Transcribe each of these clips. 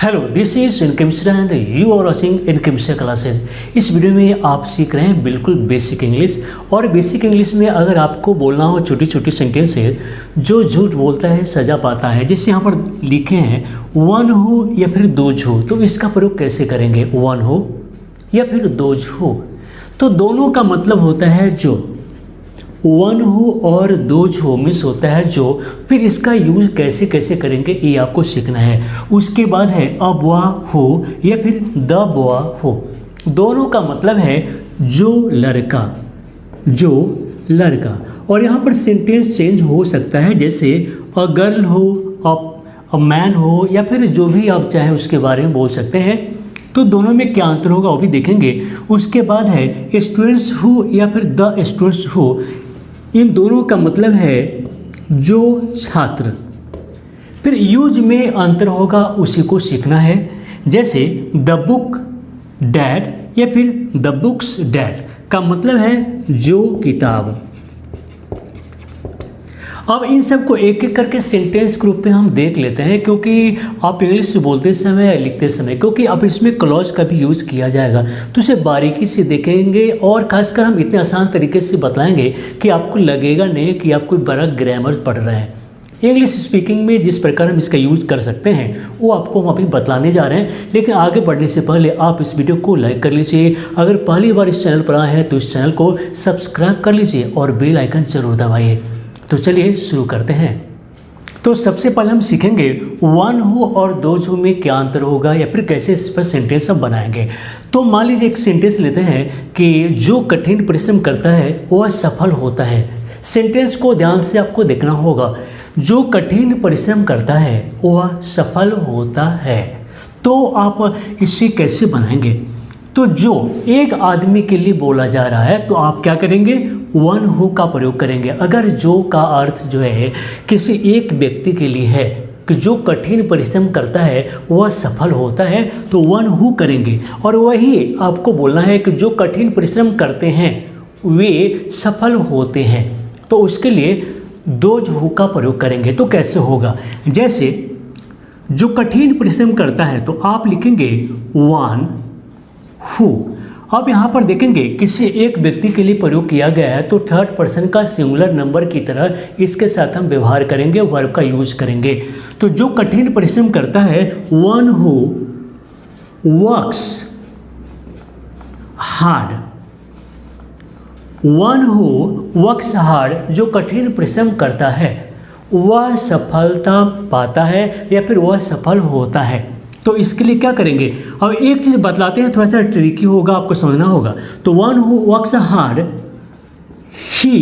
Hello, this is इनके Mishra and you are watching इनके Mishra classes. इस वीडियो में आप सीख रहे हैं बिल्कुल बेसिक इंग्लिश। और बेसिक इंग्लिश में अगर आपको बोलना हो छोटी छोटी सेंटेंस है, जो झूठ बोलता है सजा पाता है, जैसे यहाँ पर लिखे हैं वन हो या फिर दोज हो, तो इसका प्रयोग कैसे करेंगे? वन हो या फिर दोज हो, तो दोनों का मतलब होता है जो। वन हो और दोज हो मिस होता है जो। फिर इसका यूज कैसे कैसे करेंगे ये आपको सीखना है। उसके बाद है अब वह हो या फिर द बॉय हो, दोनों का मतलब है जो लड़का, जो लड़का। और यहाँ पर सेंटेंस चेंज हो सकता है, जैसे अ गर्ल हो, अ मैन हो, या फिर जो भी आप चाहें उसके बारे में बोल सकते हैं। तो दोनों में क्या अंतर होगा वो भी देखेंगे। उसके बाद है स्टूडेंट्स हु या फिर द स्टूडेंट्स हु, इन दोनों का मतलब है जो छात्र। फिर यूज में अंतर होगा, उसी को सीखना है। जैसे द बुक डैड या फिर द बुक्स डैड का मतलब है जो किताब। अब इन सबको एक एक करके सेंटेंस के रूप में हम देख लेते हैं, क्योंकि आप इंग्लिश बोलते समय या लिखते समय, क्योंकि अब इसमें क्लॉज का भी यूज़ किया जाएगा, तो उसे बारीकी से देखेंगे। और खासकर हम इतने आसान तरीके से बताएंगे कि आपको लगेगा नहीं कि आप कोई बड़ा ग्रामर पढ़ रहे हैं। इंग्लिश स्पीकिंग में जिस प्रकार हम इसका यूज़ कर सकते हैं वो आपको हम अभी बतलाने जा रहे हैं। लेकिन आगे बढ़ने से पहले आप इस वीडियो को लाइक कर लीजिए। अगर पहली बार इस चैनल पर आए हैं तो इस चैनल को सब्सक्राइब कर लीजिए और बेल आइकन जरूर दबाइए। तो चलिए शुरू करते हैं। तो सबसे पहले हम सीखेंगे वन हो और दोज हो में क्या अंतर होगा, या फिर कैसे इस पर सेंटेंस हम बनाएंगे। तो मान लीजिए एक सेंटेंस लेते हैं कि जो कठिन परिश्रम करता है वह सफल होता है। सेंटेंस को ध्यान से आपको देखना होगा। जो कठिन परिश्रम करता है वह सफल होता है। तो आप इसे कैसे बनाएंगे? तो जो एक आदमी के लिए बोला जा रहा है तो आप क्या करेंगे? वन हु का प्रयोग करेंगे। अगर जो का अर्थ जो है किसी एक व्यक्ति के लिए है कि जो कठिन परिश्रम करता है वह सफल होता है, तो वन हु करेंगे। और वही आपको बोलना है कि जो कठिन परिश्रम करते हैं वे सफल होते हैं, तो उसके लिए दोज हु का प्रयोग करेंगे। तो कैसे होगा? जैसे जो कठिन परिश्रम करता है तो आप लिखेंगे वन हु। अब यहाँ पर देखेंगे किसी एक व्यक्ति के लिए प्रयोग किया गया है, तो थर्ड पर्सन का सिंगुलर नंबर की तरह इसके साथ हम व्यवहार करेंगे, वर्ब का यूज करेंगे। तो जो कठिन परिश्रम करता है one who works hard, one who works hard, जो कठिन परिश्रम करता है वह सफलता पाता है या फिर वह सफल होता है। तो इसके लिए क्या करेंगे? अब एक चीज़ बतलाते हैं, थोड़ा सा ट्रिकी होगा, आपको समझना होगा। तो one who works hard he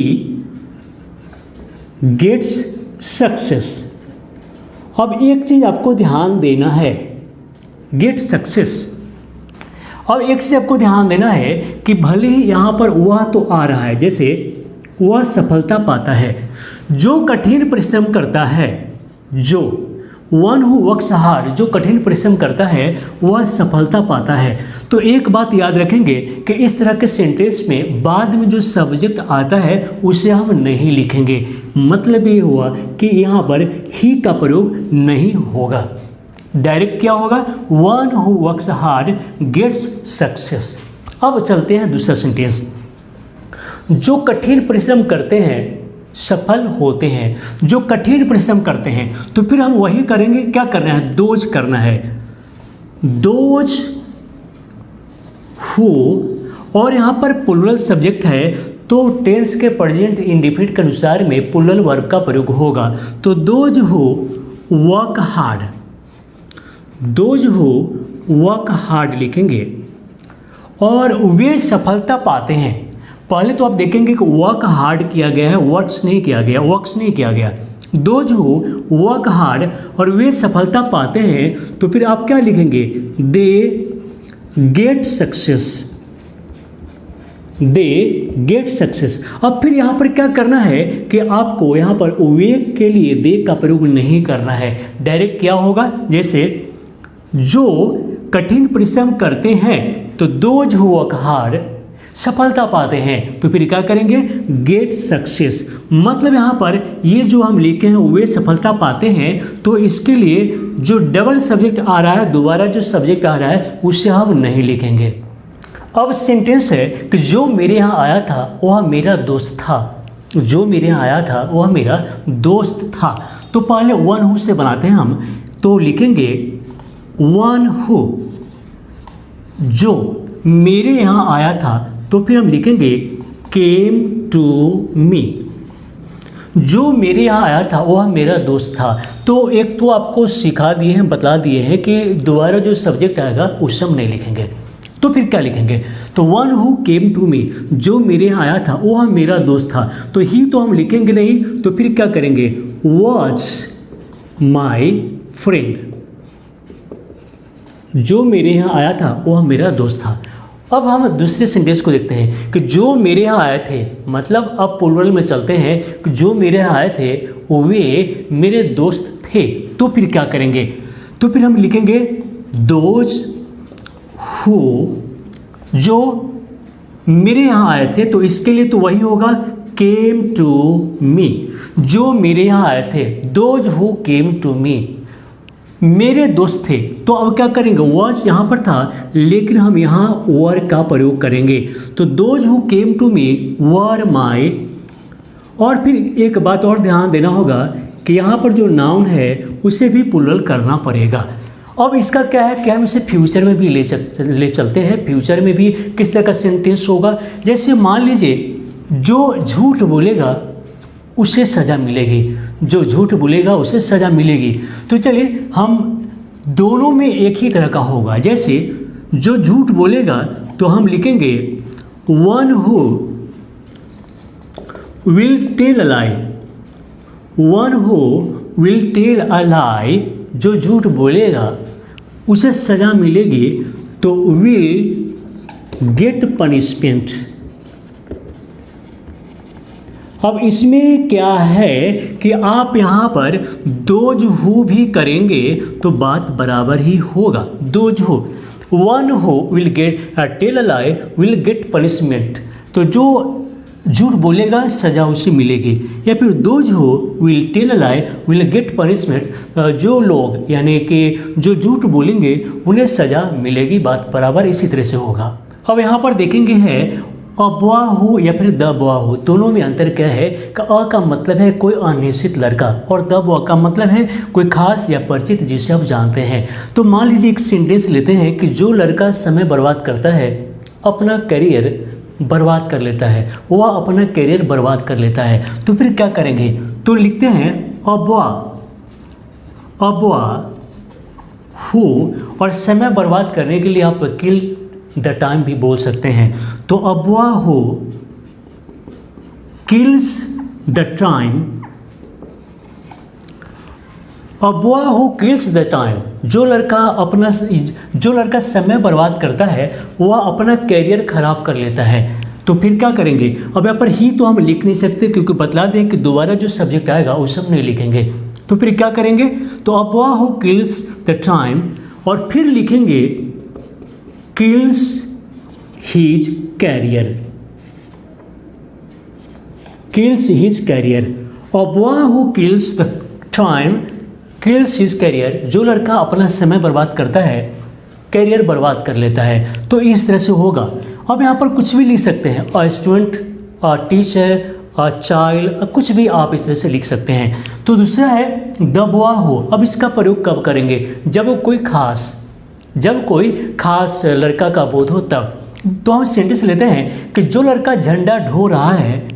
gets success. अब एक चीज़ आपको ध्यान देना है, गेट सक्सेस। अब एक चीज़ आपको ध्यान देना है कि भले ही यहाँ पर वह तो आ रहा है, जैसे वह सफलता पाता है। जो कठिन परिश्रम करता है, जो वन हु वर्क्स हार्ड, जो कठिन परिश्रम करता है वह सफलता पाता है। तो एक बात याद रखेंगे कि इस तरह के सेंटेंस में बाद में जो सब्जेक्ट आता है उसे हम नहीं लिखेंगे। मतलब ये हुआ कि यहाँ पर ही का प्रयोग नहीं होगा, डायरेक्ट क्या होगा? One who works hard gets success. अब चलते हैं दूसरा सेंटेंस। जो कठिन परिश्रम करते हैं सफल होते हैं। जो कठिन परिश्रम करते हैं, तो फिर हम वही करेंगे। क्या करना है? दोज करना है, दोज हु। और यहाँ पर प्लूरल सब्जेक्ट है, तो टेंस के प्रेजेंट इंडेफिनिट के अनुसार में प्लूरल वर्ब का प्रयोग होगा। तो those who work hard, those who work hard लिखेंगे। और वे सफलता पाते हैं। पहले तो आप देखेंगे कि वर्क हार्ड किया गया है, वर्क्स नहीं किया गया, वर्क्स नहीं किया गया। दोज हु वर्क हार्ड और वे सफलता पाते हैं, तो फिर आप क्या लिखेंगे? They get success, they get success. अब फिर यहाँ पर क्या करना है कि आपको यहाँ पर वे के लिए दे का प्रयोग नहीं करना है, डायरेक्ट क्या होगा? जैसे जो कठिन परिश्रम करते हैं, तो दोज हु वर्क हार्ड सफलता पाते हैं। तो फिर क्या करेंगे, गेट सक्सेस। मतलब यहाँ पर ये जो हम लिखे हैं वे सफलता पाते हैं, तो इसके लिए जो डबल सब्जेक्ट आ रहा है, दोबारा जो सब्जेक्ट आ रहा है उसे हम नहीं लिखेंगे। अब सेंटेंस है कि जो मेरे यहाँ आया था वह मेरा दोस्त था। जो मेरे यहाँ आया था वह मेरा दोस्त था। तो पहले वन हु से बनाते हैं हम। तो लिखेंगे वन हु, जो मेरे यहाँ आया था। तो फिर हम लिखेंगे केम टू मी। जो मेरे यहाँ आया था वह मेरा दोस्त था। तो एक तो आपको सिखा दिए हैं, बता दिए हैं कि दोबारा जो सब्जेक्ट आएगा उसे हम नहीं लिखेंगे। तो फिर क्या लिखेंगे, तो one who came to me, जो मेरे यहाँ आया था वह मेरा दोस्त था। तो ही तो हम लिखेंगे नहीं, तो फिर क्या करेंगे, वॉज माई फ्रेंड। जो मेरे यहाँ आया था वह मेरा दोस्त था। अब हम दूसरे सेंटेंस को देखते हैं कि जो मेरे यहाँ आए थे, मतलब अब प्लूरल में चलते हैं कि जो मेरे यहाँ आए थे वे मेरे दोस्त थे। तो फिर क्या करेंगे, तो फिर हम लिखेंगे दोज हु, जो मेरे यहाँ आए थे। तो इसके लिए तो वही होगा केम टू मी। जो मेरे यहाँ आए थे, those who came to me, मेरे दोस्त थे। तो अब क्या करेंगे, वॉज यहाँ पर था लेकिन हम यहाँ वर का प्रयोग करेंगे। तो those who came to me were my. और फिर एक बात और ध्यान देना होगा कि यहाँ पर जो नाउन है उसे भी प्लूरल करना पड़ेगा। अब इसका क्या है कि हम इसे फ्यूचर में भी ले चलते हैं। फ्यूचर में भी किस तरह का सेंटेंस होगा, जैसे मान लीजिए जो झूठ बोलेगा उसे सज़ा मिलेगी, जो झूठ बोलेगा उसे सज़ा मिलेगी। तो चलिए हम दोनों में एक ही तरह का होगा। जैसे जो झूठ बोलेगा तो हम लिखेंगे one who will tell a lie. One who will tell a lie, जो झूठ बोलेगा उसे सज़ा मिलेगी, तो विल गेट पनिशमेंट। अब इसमें क्या है कि आप यहाँ पर दोज हु भी करेंगे तो बात बराबर ही होगा। Those who, one who will get tell a lie will get punishment. तो जो झूठ बोलेगा सज़ा उसे मिलेगी, या फिर those who will tell a lie will get punishment, जो लोग यानी कि जो झूठ बोलेंगे उन्हें सज़ा मिलेगी। बात बराबर इसी तरह से होगा। अब यहाँ पर देखेंगे है अ बॉय हु या फिर द बॉय हु, दोनों में अंतर क्या है कि अ का मतलब है कोई अनिश्चित लड़का और द बॉय का मतलब है कोई खास या परिचित जिसे आप जानते हैं। तो मान लीजिए एक सेंटेंस लेते हैं कि जो लड़का समय बर्बाद करता है, अपना करियर बर्बाद कर लेता है, वह अपना करियर बर्बाद कर लेता है। तो फिर क्या करेंगे, तो लिखते हैं अ बॉय हु, और समय बर्बाद करने के लिए आप किल द टाइम भी बोल सकते हैं। तो a boy who kills the time, a boy who kills the time, जो लड़का समय बर्बाद करता है वह अपना कैरियर खराब कर लेता है। तो फिर क्या करेंगे, अब यहाँ पर ही तो हम लिख नहीं सकते क्योंकि बतला दें कि दोबारा जो सब्जेक्ट आएगा उसे हम नहीं लिखेंगे। तो फिर क्या करेंगे, तो a boy who kills the time, और फिर लिखेंगे kills his career. Kills his career, a boy who kills the time kills his career, जो लड़का अपना समय बर्बाद करता है कैरियर बर्बाद कर लेता है। तो इस तरह से होगा। अब यहाँ पर कुछ भी लिख सकते हैं, a student, a teacher, a child, कुछ भी आप इस तरह से लिख सकते हैं। तो दूसरा है द बॉय हु। अब इसका प्रयोग कब करेंगे, जब कोई खास लड़का का बोध हो तब। तो हम सेंटेंस लेते हैं कि जो लड़का झंडा ढो रहा है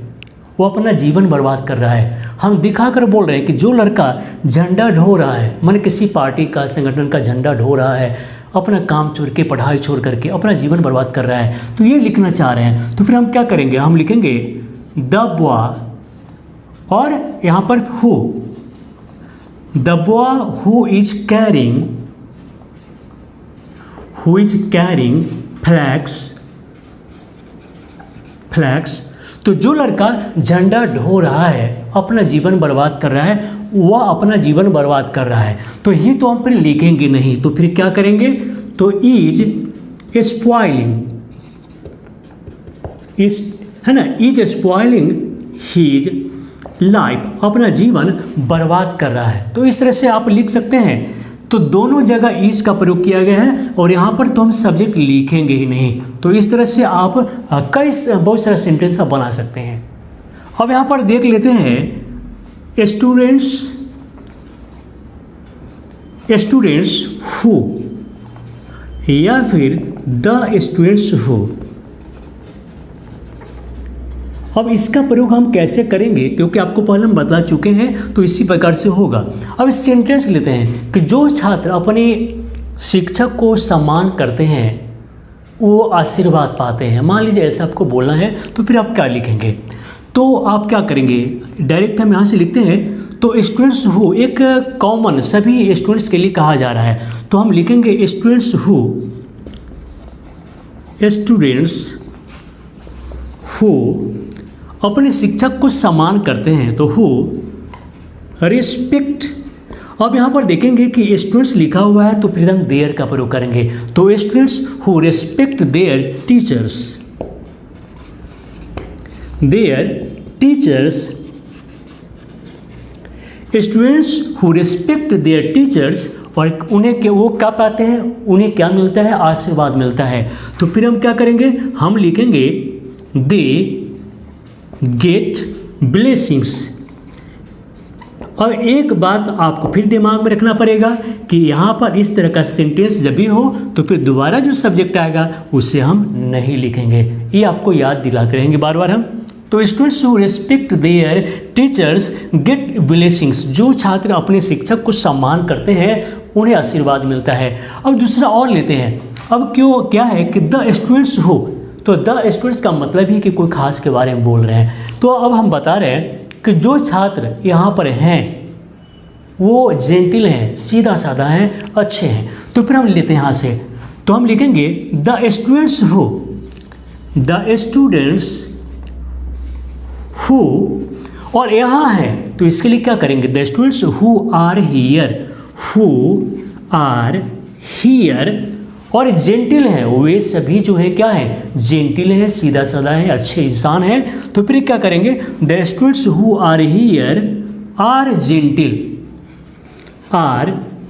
वो अपना जीवन बर्बाद कर रहा है। हम दिखाकर बोल रहे हैं कि जो लड़का झंडा ढो रहा है, मन किसी पार्टी का संगठन का झंडा ढो रहा है, अपना काम छोड़ के पढ़ाई छोड़ करके अपना जीवन बर्बाद कर रहा है, तो ये लिखना चाह रहे हैं। तो फिर हम क्या करेंगे, हम लिखेंगे द बॉय और यहाँ पर who, the boy who is carrying flags. तो जो लड़का झंडा ढो रहा है, अपना जीवन बर्बाद कर रहा है, वह अपना जीवन बर्बाद कर रहा है। तो ही तो हम फिर लिखेंगे नहीं, तो फिर क्या करेंगे, तो इज स्पॉइलिंग इस है ना इज स्पॉइलिंग हीज लाइफ, अपना जीवन बर्बाद कर रहा है। तो इस तरह से आप लिख सकते हैं। तो दोनों जगह इज का प्रयोग किया गया है और यहाँ पर तो हम सब्जेक्ट लिखेंगे ही नहीं। तो इस तरह से आप बहुत सारा सेंटेंस आप बना सकते हैं। अब यहाँ पर देख लेते हैं स्टूडेंट्स हु या फिर द स्टूडेंट्स हु। अब इसका प्रयोग हम कैसे करेंगे, क्योंकि आपको पहले हम बता चुके हैं, तो इसी प्रकार से होगा। अब इस सेंटेंस लेते हैं कि जो छात्र अपने शिक्षक को सम्मान करते हैं वो आशीर्वाद पाते हैं। मान लीजिए ऐसा आपको बोलना है, तो फिर आप क्या लिखेंगे? तो आप क्या करेंगे, डायरेक्ट हम यहाँ से लिखते हैं। तो स्टूडेंट्स हु एक कॉमन सभी स्टूडेंट्स के लिए कहा जा रहा है, तो हम लिखेंगे स्टूडेंट्स हु अपने शिक्षक को सम्मान करते हैं, तो हु रिस्पेक्ट। अब यहाँ पर देखेंगे कि स्टूडेंट्स लिखा हुआ है, तो फिर हम देयर का प्रयोग करेंगे। तो students who respect there teachers, students who respect there teachers, और उन्हें वो क्या पाते हैं, उन्हें क्या मिलता है, आशीर्वाद मिलता है। तो फिर हम क्या करेंगे, हम लिखेंगे दे गेट ब्लेसिंग्स। और एक बात आपको फिर दिमाग में रखना पड़ेगा कि यहाँ पर इस तरह का सेंटेंस जब भी हो तो फिर दोबारा जो सब्जेक्ट आएगा उसे हम नहीं लिखेंगे। ये आपको याद दिलाते रहेंगे बार बार हम। तो students who respect there teachers gate blessings, जो छात्र अपने शिक्षक को सम्मान करते हैं उन्हें आशीर्वाद मिलता है। अब दूसरा और लेते हैं। अब क्या है कि द स्टूडेंट्स हु, तो द स्टूडेंट्स का मतलब ही कि कोई खास के बारे में बोल रहे हैं। तो अब हम बता रहे हैं कि जो छात्र यहाँ पर हैं वो जेंटिल हैं, सीधा साधा हैं, अच्छे हैं। तो फिर हम लेते हैं यहाँ से, तो हम लिखेंगे द स्टूडेंट्स हु, और यहाँ है तो इसके लिए क्या करेंगे, the students who are here, और जेंटिल हैं वे सभी जो है क्या है, जेंटिल हैं, सीधा साधा है, अच्छे इंसान हैं। तो फिर क्या करेंगे, the students who are here are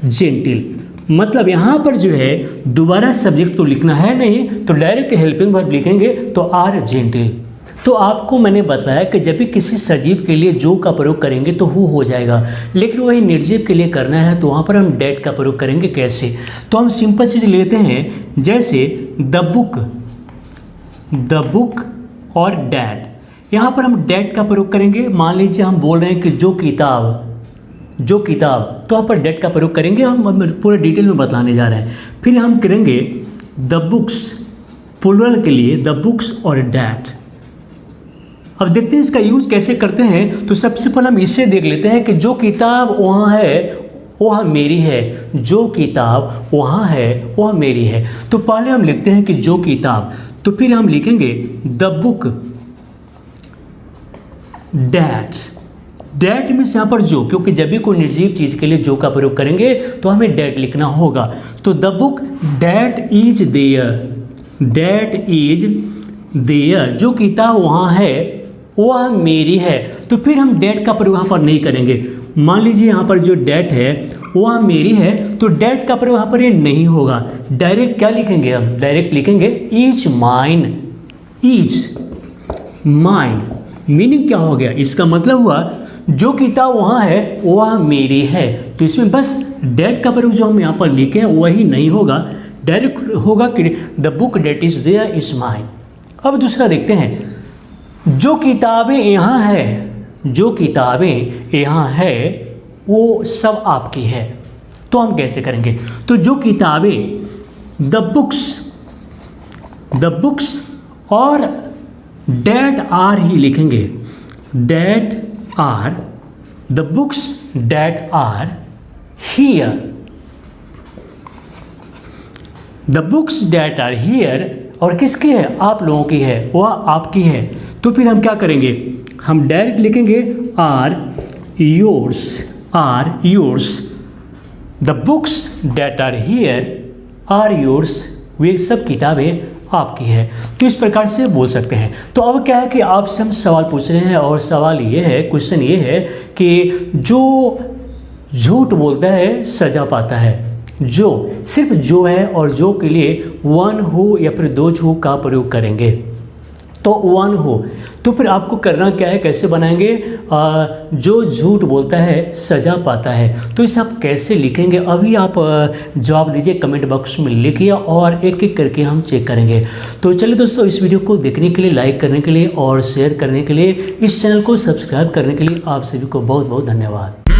gentle. मतलब यहाँ पर जो है दोबारा सब्जेक्ट तो लिखना है नहीं, तो डायरेक्ट हेल्पिंग वर्ब लिखेंगे तो आर जेंटिल। तो आपको मैंने बताया कि जब भी किसी सजीव के लिए जो का प्रयोग करेंगे तो हु हो जाएगा, लेकिन वही निर्जीव के लिए करना है तो वहाँ पर हम डेट का प्रयोग करेंगे। कैसे, तो हम सिंपल चीज़ लेते हैं, जैसे द बुक और डैट। यहाँ पर हम डैट का प्रयोग करेंगे। मान लीजिए हम बोल रहे हैं कि जो किताब, तो यहाँ पर डेट का प्रयोग करेंगे। हम पूरे डिटेल में बताने जा रहे हैं। फिर हम करेंगे द बुक्स, प्लुरल के लिए द बुक्स और डैट। अब देखते हैं इसका यूज कैसे करते हैं। तो सबसे पहले हम इसे देख लेते हैं कि जो किताब वहाँ है वह मेरी है, जो किताब वहाँ है वह मेरी है। तो पहले हम लिखते हैं कि जो किताब, तो फिर हम लिखेंगे द बुक डैट मीन्स यहाँ पर जो, क्योंकि जब भी कोई निर्जीव चीज़ के लिए जो का प्रयोग करेंगे तो हमें डैट लिखना होगा। तो the book that is there, जो किताब वहाँ है वह मेरी है। तो फिर हम डैट का प्रयोग यहाँ पर नहीं करेंगे। मान लीजिए यहाँ पर जो डैट है वह मेरी है, तो डैट का प्रयोग यहाँ पर ये नहीं होगा। डायरेक्ट क्या लिखेंगे, हम डायरेक्ट लिखेंगे इज माइन। मीनिंग क्या हो गया, इसका मतलब हुआ जो किताब वहाँ है वह मेरी है। तो इसमें बस डैट का प्रयोग जो हम यहाँ पर लिखे हैं वही नहीं होगा, डायरेक्ट होगा कि the book that is there is mine. अब दूसरा देखते हैं, जो किताबें यहाँ है वो सब आपकी है। तो हम कैसे करेंगे, तो जो किताबें द बुक्स और डैट आर ही लिखेंगे, that are the books that are here, the books that are here. और किसकी है, आप लोगों की है, वह आपकी है। तो फिर हम क्या करेंगे, हम डायरेक्ट लिखेंगे are yours, the books that are here are yours, वे सब किताबें आपकी है। तो इस प्रकार से बोल सकते हैं। तो अब क्या है कि आपसे हम सवाल पूछ रहे हैं और सवाल ये है, क्वेश्चन ये है कि जो झूठ बोलता है सजा पाता है। जो सिर्फ जो है और जो के लिए वन हो या फिर दो हु का प्रयोग करेंगे। तो वन हो तो फिर आपको करना क्या है, कैसे बनाएंगे, जो झूठ बोलता है सजा पाता है। तो इसे आप कैसे लिखेंगे, अभी आप जवाब दीजिए कमेंट बॉक्स में लिखिए और एक एक करके हम चेक करेंगे। तो चलिए दोस्तों, इस वीडियो को देखने के लिए, लाइक करने के लिए और शेयर करने के लिए, इस चैनल को सब्सक्राइब करने के लिए आप सभी को बहुत बहुत धन्यवाद।